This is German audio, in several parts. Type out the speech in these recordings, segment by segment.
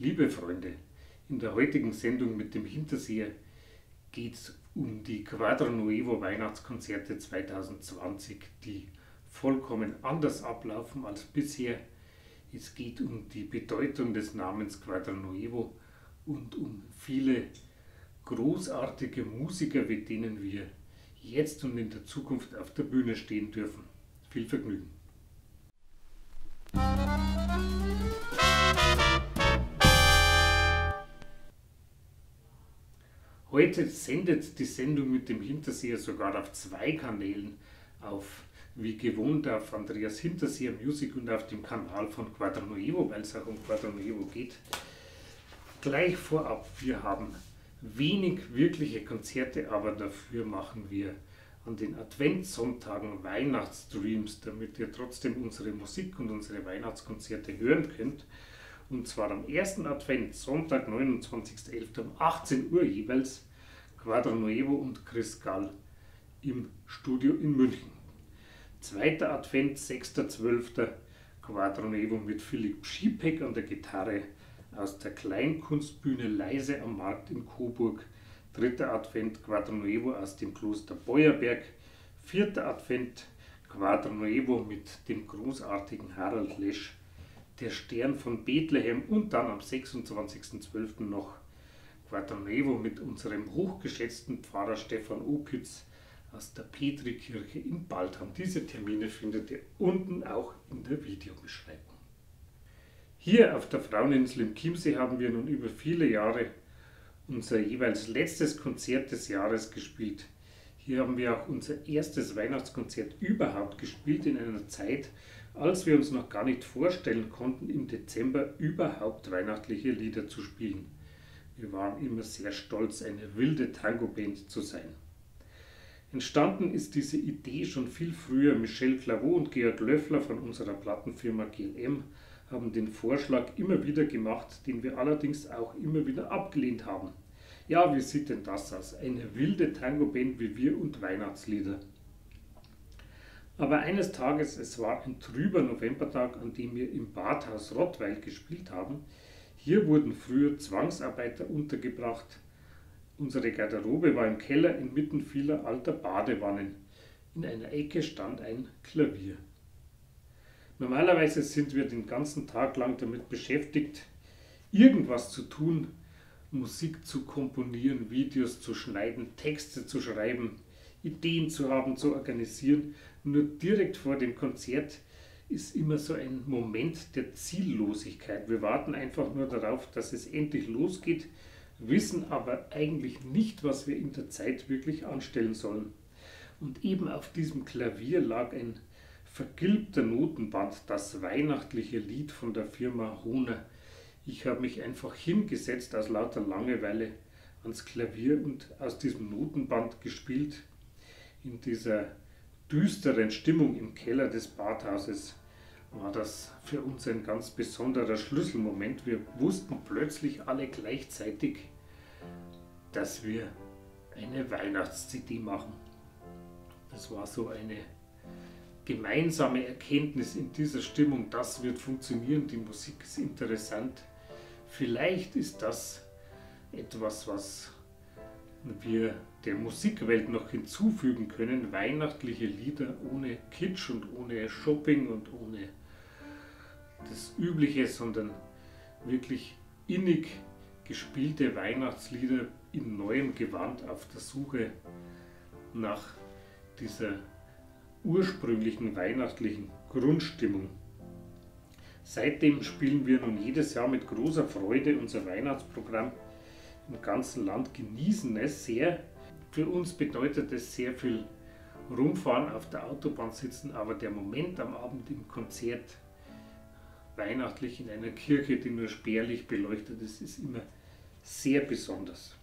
Liebe Freunde, in der heutigen Sendung mit dem Hinterseher geht es um die Quadro Nuevo Weihnachtskonzerte 2020, die vollkommen anders ablaufen als bisher. Es geht um die Bedeutung des Namens Quadro Nuevo und um viele großartige Musiker, mit denen wir jetzt und in der Zukunft auf der Bühne stehen dürfen. Viel Vergnügen! Heute sendet die Sendung mit dem Hinterseher sogar auf 2 Kanälen, wie gewohnt auf Andreas Hinterseher Music und auf dem Kanal von Quadro Nuevo, weil es auch um Quadro Nuevo geht. Gleich vorab, wir haben wenig wirkliche Konzerte, aber dafür machen wir an den Adventssonntagen Weihnachtsstreams, damit ihr trotzdem unsere Musik und unsere Weihnachtskonzerte hören könnt. Und zwar am ersten Advent, Sonntag, 29.11. um 18 Uhr jeweils, Quadro Nuevo und Chris Gall im Studio in München. Zweiter Advent, 6.12. Quadro Nuevo mit Philipp Schiepeck an der Gitarre aus der Kleinkunstbühne Leise am Markt in Coburg. Dritter Advent, Quadro Nuevo aus dem Kloster Beuerberg. Vierter Advent, Quadro Nuevo mit dem großartigen Harald Lesch, der Stern von Bethlehem, und dann am 26.12. noch Quadro Nuevo mit unserem hochgeschätzten Pfarrer Stefan Opitz aus der Petrikirche in Baldham. Diese Termine findet ihr unten auch in der Videobeschreibung. Hier auf der Fraueninsel im Chiemsee haben wir nun über viele Jahre unser jeweils letztes Konzert des Jahres gespielt. Hier haben wir auch unser erstes Weihnachtskonzert überhaupt gespielt in einer Zeit, als wir uns noch gar nicht vorstellen konnten, im Dezember überhaupt weihnachtliche Lieder zu spielen. Wir waren immer sehr stolz, eine wilde Tango-Band zu sein. Entstanden ist diese Idee schon viel früher. Michel Clavaux und Georg Löffler von unserer Plattenfirma GLM haben den Vorschlag immer wieder gemacht, den wir allerdings auch immer wieder abgelehnt haben. Ja, wie sieht denn das aus? Eine wilde Tango-Band wie wir und Weihnachtslieder. Aber eines Tages, es war ein trüber Novembertag, an dem wir im Badhaus Rottweil gespielt haben. Hier wurden früher Zwangsarbeiter untergebracht. Unsere Garderobe war im Keller inmitten vieler alter Badewannen. In einer Ecke stand ein Klavier. Normalerweise sind wir den ganzen Tag lang damit beschäftigt, irgendwas zu tun, Musik zu komponieren, Videos zu schneiden, Texte zu schreiben, Ideen zu haben, zu organisieren. Nur direkt vor dem Konzert ist immer so ein Moment der Ziellosigkeit. Wir warten einfach nur darauf, dass es endlich losgeht, wissen aber eigentlich nicht, was wir in der Zeit wirklich anstellen sollen. Und eben auf diesem Klavier lag ein vergilbter Notenband, das weihnachtliche Lied von der Firma Hohner. Ich habe mich einfach hingesetzt aus lauter Langeweile ans Klavier und aus diesem Notenband gespielt. In dieser düsteren Stimmung im Keller des Badhauses war das für uns ein ganz besonderer Schlüsselmoment. Wir wussten plötzlich alle gleichzeitig, dass wir eine Weihnachts-CD machen. Das war so eine gemeinsame Erkenntnis in dieser Stimmung, das wird funktionieren, die Musik ist interessant. Vielleicht ist das etwas, was wir der Musikwelt noch hinzufügen können, weihnachtliche Lieder ohne Kitsch und ohne Shopping und ohne das Übliche, sondern wirklich innig gespielte Weihnachtslieder in neuem Gewand auf der Suche nach dieser ursprünglichen weihnachtlichen Grundstimmung. Seitdem spielen wir nun jedes Jahr mit großer Freude unser Weihnachtsprogramm im ganzen Land, genießen es sehr. Für uns bedeutet es sehr viel Rumfahren, auf der Autobahn sitzen, aber der Moment am Abend im Konzert, weihnachtlich in einer Kirche, die nur spärlich beleuchtet ist, ist immer sehr besonders.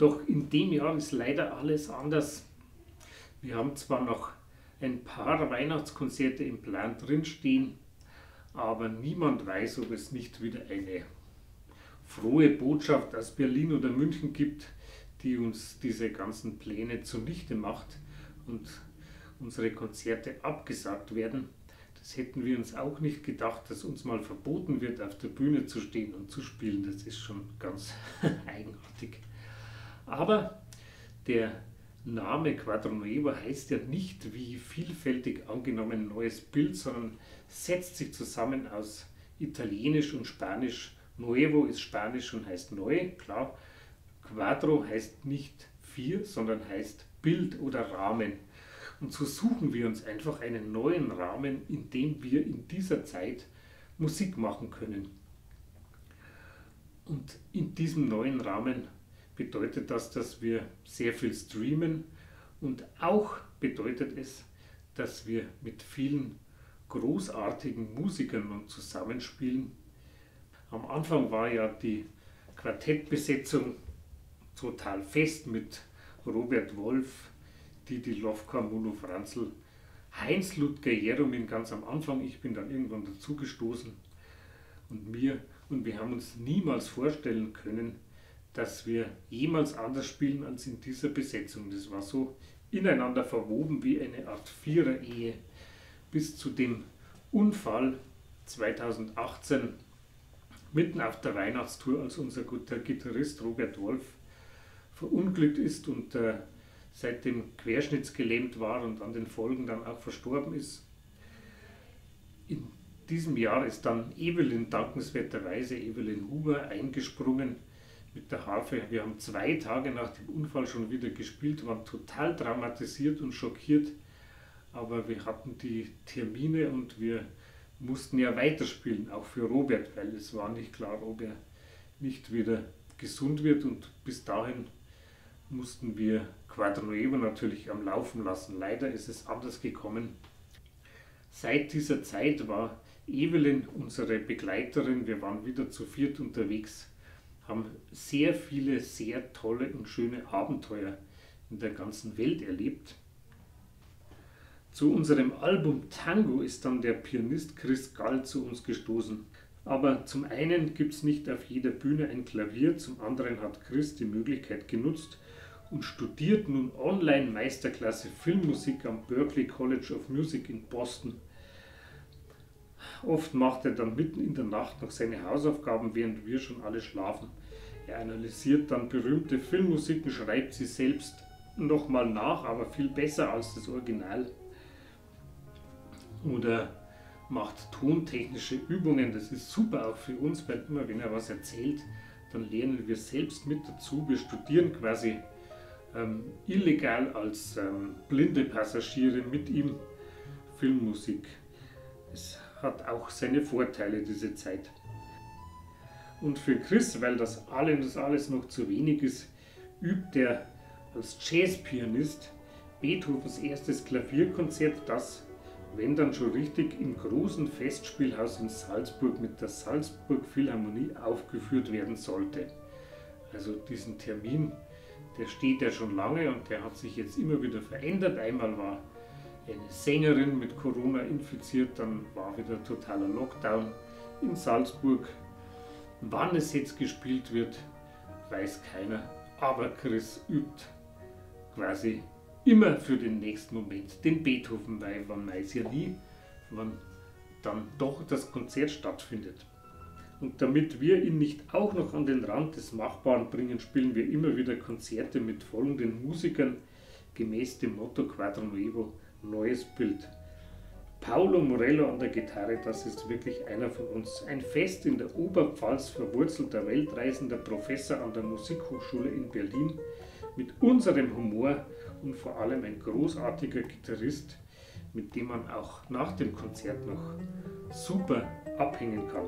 Doch in dem Jahr ist leider alles anders. Wir haben zwar noch ein paar Weihnachtskonzerte im Plan drinstehen, aber niemand weiß, ob es nicht wieder eine frohe Botschaft aus Berlin oder München gibt, die uns diese ganzen Pläne zunichte macht und unsere Konzerte abgesagt werden. Das hätten wir uns auch nicht gedacht, dass uns mal verboten wird, auf der Bühne zu stehen und zu spielen. Das ist schon ganz eigenartig. Aber der Name Quadro Nuevo heißt ja nicht wie vielfältig angenommen neues Bild, sondern setzt sich zusammen aus Italienisch und Spanisch. Nuevo ist Spanisch und heißt neu, klar. Quadro heißt nicht vier, sondern heißt Bild oder Rahmen. Und so suchen wir uns einfach einen neuen Rahmen, in dem wir in dieser Zeit Musik machen können. Und in diesem neuen Rahmen bedeutet das, dass wir sehr viel streamen, und auch bedeutet es, dass wir mit vielen großartigen Musikern zusammenspielen. Am Anfang war ja die Quartettbesetzung total fest mit Robert Wolf, Didi Lovka, Mono Franzl, Heinz Ludger Jeromin ganz am Anfang. Ich bin dann irgendwann dazugestoßen und wir haben uns niemals vorstellen können, dass wir jemals anders spielen als in dieser Besetzung. Das war so ineinander verwoben wie eine Art Vierer-Ehe, bis zu dem Unfall 2018 mitten auf der Weihnachtstour, als unser guter Gitarrist Robert Wolf verunglückt ist und seitdem querschnittsgelähmt war und an den Folgen dann auch verstorben ist. In diesem Jahr ist dann dankenswerterweise Evelyn Huber eingesprungen mit der Harfe. Wir haben 2 Tage nach dem Unfall schon wieder gespielt, waren total traumatisiert und schockiert, aber wir hatten die Termine und wir mussten ja weiterspielen, auch für Robert, weil es war nicht klar, ob er nicht wieder gesund wird, und bis dahin mussten wir Quadro Nuevo natürlich am Laufen lassen. Leider ist es anders gekommen. Seit dieser Zeit war Evelyn unsere Begleiterin. Wir waren wieder zu viert unterwegs, haben sehr viele, sehr tolle und schöne Abenteuer in der ganzen Welt erlebt. Zu unserem Album Tango ist dann der Pianist Chris Gall zu uns gestoßen. Aber zum einen gibt es nicht auf jeder Bühne ein Klavier, zum anderen hat Chris die Möglichkeit genutzt und studiert nun online Meisterklasse Filmmusik am Berklee College of Music in Boston. Oft macht er dann mitten in der Nacht noch seine Hausaufgaben, während wir schon alle schlafen. Er analysiert dann berühmte Filmmusiken, schreibt sie selbst nochmal nach, aber viel besser als das Original. Oder macht tontechnische Übungen. Das ist super auch für uns, weil immer wenn er was erzählt, dann lernen wir selbst mit dazu. Wir studieren quasi illegal als blinde Passagiere mit ihm Filmmusik. Es hat auch seine Vorteile, diese Zeit. Und für Chris, weil das alles noch zu wenig ist, übt er als Jazzpianist Beethovens erstes Klavierkonzert, das, wenn dann schon richtig, im großen Festspielhaus in Salzburg mit der Salzburg Philharmonie aufgeführt werden sollte. Also diesen Termin, der steht ja schon lange und der hat sich jetzt immer wieder verändert. Einmal war eine Sängerin mit Corona infiziert, dann war wieder totaler Lockdown in Salzburg. Wann es jetzt gespielt wird, weiß keiner, aber Chris übt quasi immer für den nächsten Moment, den Beethoven, weil man weiß ja nie, wann dann doch das Konzert stattfindet. Und damit wir ihn nicht auch noch an den Rand des Machbaren bringen, spielen wir immer wieder Konzerte mit folgenden Musikern gemäß dem Motto Quadro Nuevo, neues Bild. Paulo Morello an der Gitarre, das ist wirklich einer von uns. Ein fest in der Oberpfalz verwurzelter, weltreisender Professor an der Musikhochschule in Berlin, mit unserem Humor und vor allem ein großartiger Gitarrist, mit dem man auch nach dem Konzert noch super abhängen kann.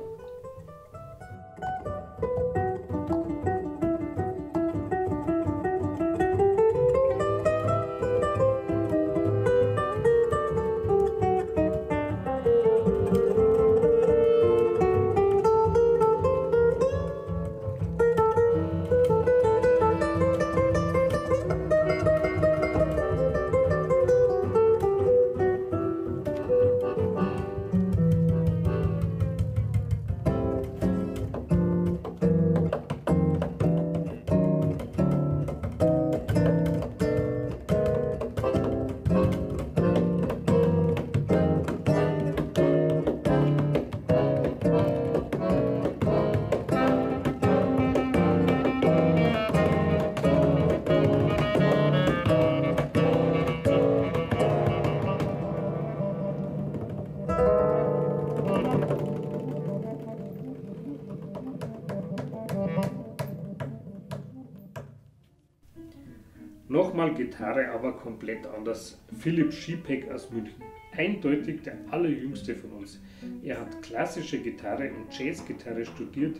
Nochmal Gitarre, aber komplett anders. Philipp Schiepeck aus München. Eindeutig der allerjüngste von uns. Er hat klassische Gitarre und Jazzgitarre studiert,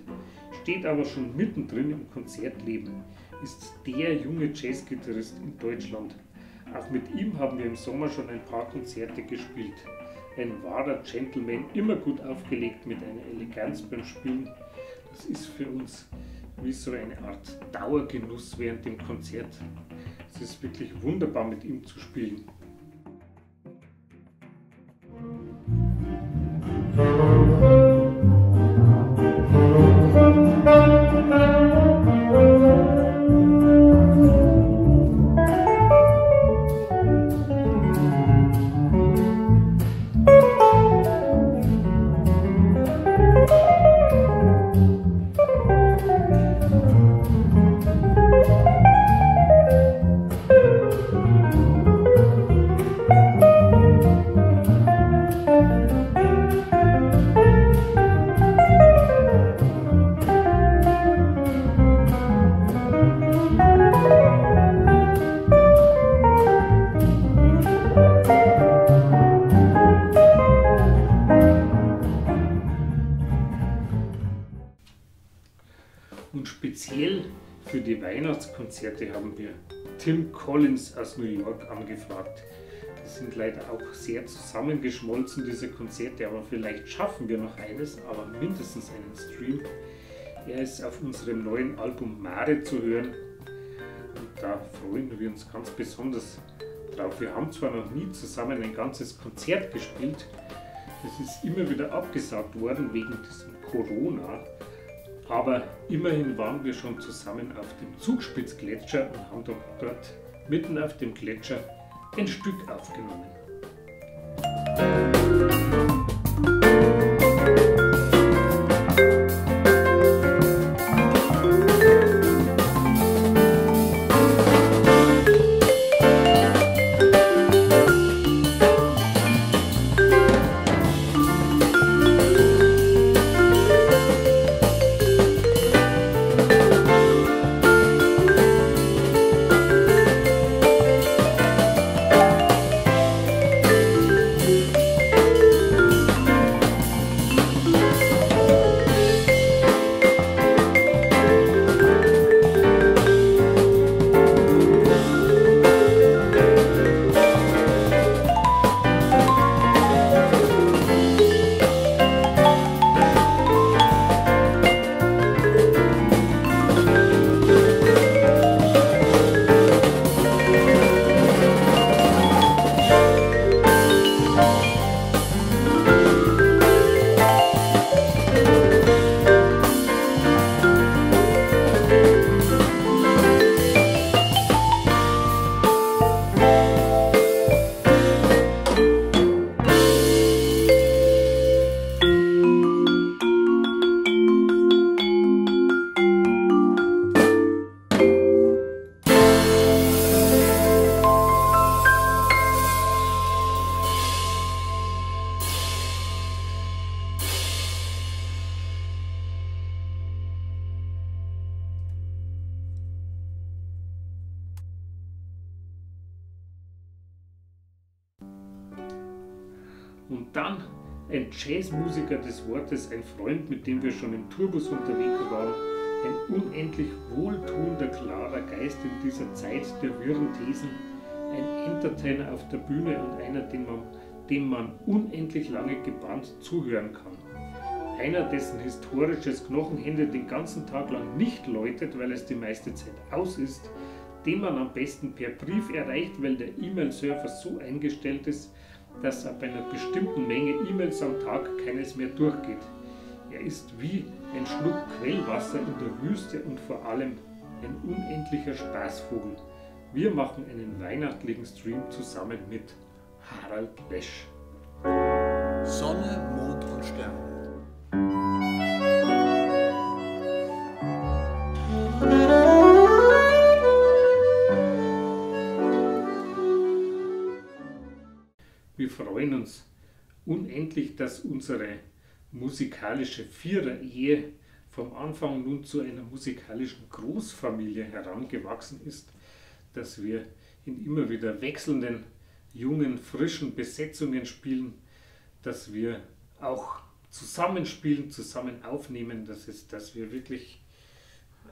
steht aber schon mittendrin im Konzertleben, ist der junge Jazzgitarrist in Deutschland. Auch mit ihm haben wir im Sommer schon ein paar Konzerte gespielt. Ein wahrer Gentleman, immer gut aufgelegt mit einer Eleganz beim Spielen. Das ist für uns wie so eine Art Dauergenuss während dem Konzert. Es ist wirklich wunderbar mit ihm zu spielen. Und speziell für die Weihnachtskonzerte haben wir Tim Collins aus New York angefragt. Die sind leider auch sehr zusammengeschmolzen, diese Konzerte, aber vielleicht schaffen wir noch eines, aber mindestens einen Stream. Er ist auf unserem neuen Album Mare zu hören und da freuen wir uns ganz besonders drauf. Wir haben zwar noch nie zusammen ein ganzes Konzert gespielt, das ist immer wieder abgesagt worden wegen diesem Corona. Aber immerhin waren wir schon zusammen auf dem Zugspitzgletscher und haben dort mitten auf dem Gletscher ein Stück aufgenommen. Und dann ein Jazzmusiker des Wortes, ein Freund, mit dem wir schon im Tourbus unterwegs waren, ein unendlich wohltuender, klarer Geist in dieser Zeit der wirren Thesen, ein Entertainer auf der Bühne und einer, dem man unendlich lange gebannt zuhören kann. Einer, dessen historisches Knochenhände den ganzen Tag lang nicht läutet, weil es die meiste Zeit aus ist, den man am besten per Brief erreicht, weil der E-Mail-Server so eingestellt ist, dass ab einer bestimmten Menge E-Mails am Tag keines mehr durchgeht. Er ist wie ein Schluck Quellwasser in der Wüste und vor allem ein unendlicher Spaßvogel. Wir machen einen weihnachtlichen Stream zusammen mit Harald Lesch. Sonne, Mond und Sterne. Wir freuen uns unendlich, dass unsere musikalische Vierer-Ehe vom Anfang nun zu einer musikalischen Großfamilie herangewachsen ist, dass wir in immer wieder wechselnden, jungen, frischen Besetzungen spielen, dass wir auch zusammenspielen, zusammen aufnehmen, dass wir wirklich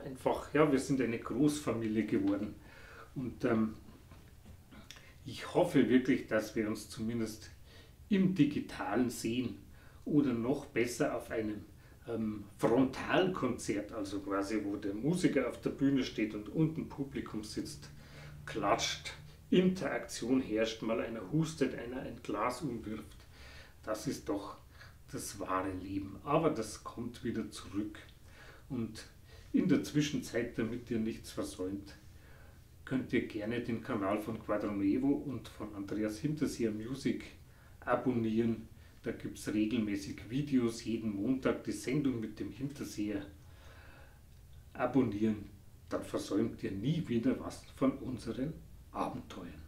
einfach, ja, wir sind eine Großfamilie geworden. Und ich hoffe wirklich, dass wir uns zumindest im Digitalen sehen oder noch besser auf einem Frontalkonzert, also quasi, wo der Musiker auf der Bühne steht und unten Publikum sitzt, klatscht, Interaktion herrscht, mal einer hustet, einer ein Glas umwirft. Das ist doch das wahre Leben. Aber das kommt wieder zurück. Und in der Zwischenzeit, damit ihr nichts versäumt, könnt ihr gerne den Kanal von Quadranuevo und von Andreas Hinterseer Music abonnieren. Da gibt es regelmäßig Videos, jeden Montag die Sendung mit dem Hinterseher abonnieren. Dann versäumt ihr nie wieder was von unseren Abenteuern.